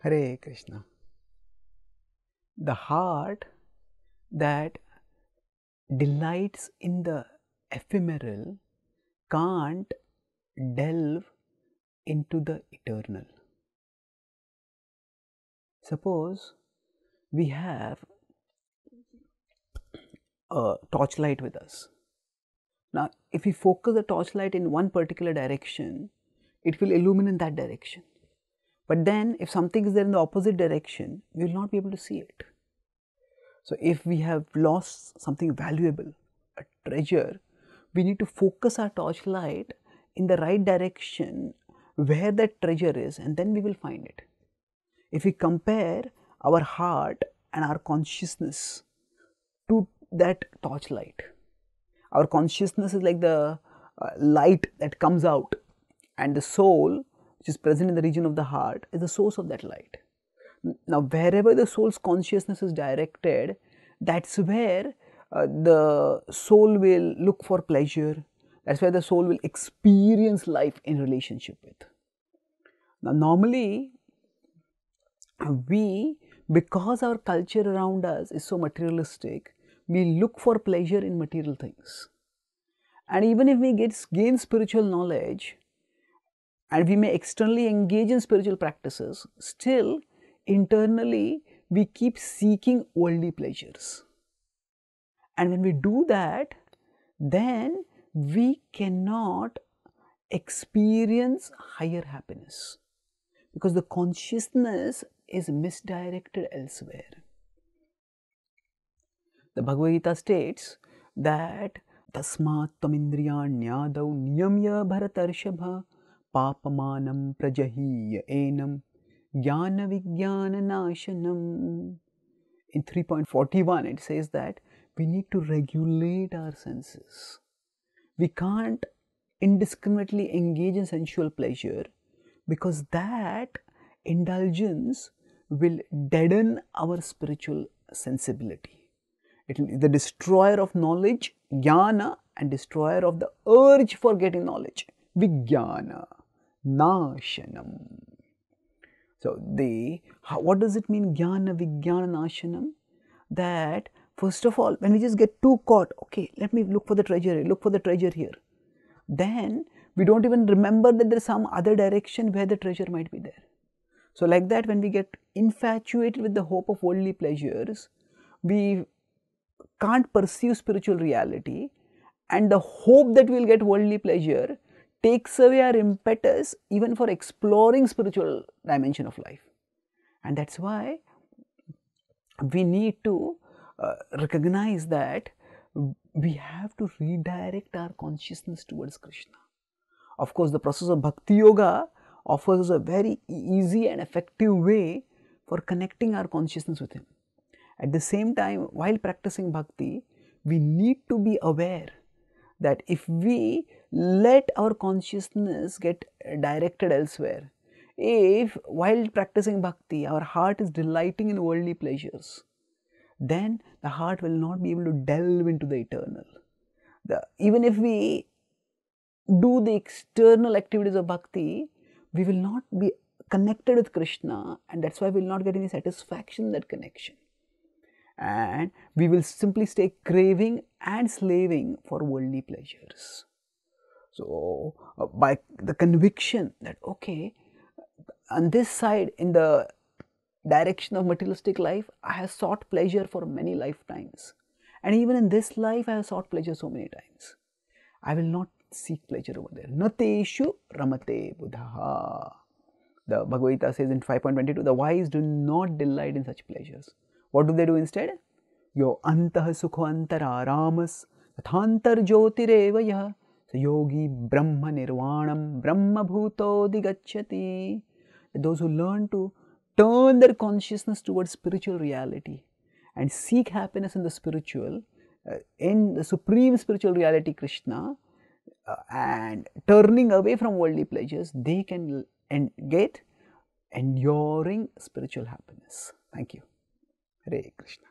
Hare Krishna. The heart that delights in the ephemeral can't delve into the eternal. Suppose we have a torchlight with us. Now, if we focus the torchlight in one particular direction, it will illuminate that direction. But then, if something is there in the opposite direction, we will not be able to see it. So, if we have lost something valuable, a treasure, we need to focus our torchlight in the right direction where that treasure is, and then we will find it. If we compare our heart and our consciousness to that torchlight, our consciousness is like the light that comes out, and the soul, which is present in the region of the heart, is the source of that light. Now, wherever the soul's consciousness is directed, that's where the soul will look for pleasure. That's where the soul will experience life in relationship with. Now, normally, because our culture around us is so materialistic, we look for pleasure in material things. And even if we gain spiritual knowledge, and we may externally engage in spiritual practices, still internally we keep seeking worldly pleasures. And when we do that, then we cannot experience higher happiness, because the consciousness is misdirected elsewhere. The Bhagavad Gita states that tasmat tamindriyanyadau niyamya bharatarshapha papamanam prajahiya enam jnana vijnana nashanam. In 3.41 it says that we need to regulate our senses. We can't indiscriminately engage in sensual pleasure, because that indulgence will deaden our spiritual sensibility. It will be the destroyer of knowledge, jnana, and destroyer of the urge for getting knowledge, vijnana nashanam. So, what does it mean, jnana vijnana nashanam? That first of all, when we just get too caught, okay, let me look for the treasure here, look for the treasure here, then we don't even remember that there is some other direction where the treasure might be there. So, like that, when we get infatuated with the hope of worldly pleasures, we can't perceive spiritual reality, and the hope that we will get worldly pleasure takes away our impetus even for exploring spiritual dimension of life. And that's why we need to recognize that we have to redirect our consciousness towards Krishna. Of course, the process of Bhakti Yoga offers a very easy and effective way for connecting our consciousness with Him. At the same time, while practicing Bhakti, we need to be aware that if we let our consciousness get directed elsewhere, if while practicing Bhakti, our heart is delighting in worldly pleasures, then the heart will not be able to delve into the eternal. Even if we do the external activities of Bhakti, we will not be connected with Krishna, and that's why we will not get any satisfaction in that connection. And we will simply stay craving and slaving for worldly pleasures. So, by the conviction that, okay, on this side, in the direction of materialistic life, I have sought pleasure for many lifetimes. And even in this life, I have sought pleasure so many times. I will not seek pleasure over there. Nateshu ramate buddhaha. The Bhagavad Gita says in 5.22, the wise do not delight in such pleasures. What do they do instead? Yo antah sukho antaramas tathantar jyotireva yah yogi brahma nirvanam brahma bhuto digacchati. Those who learn to turn their consciousness towards spiritual reality and seek happiness in the spiritual, in the supreme spiritual reality Krishna, and turning away from worldly pleasures, they can get enduring spiritual happiness. Thank you. Hare Krishna.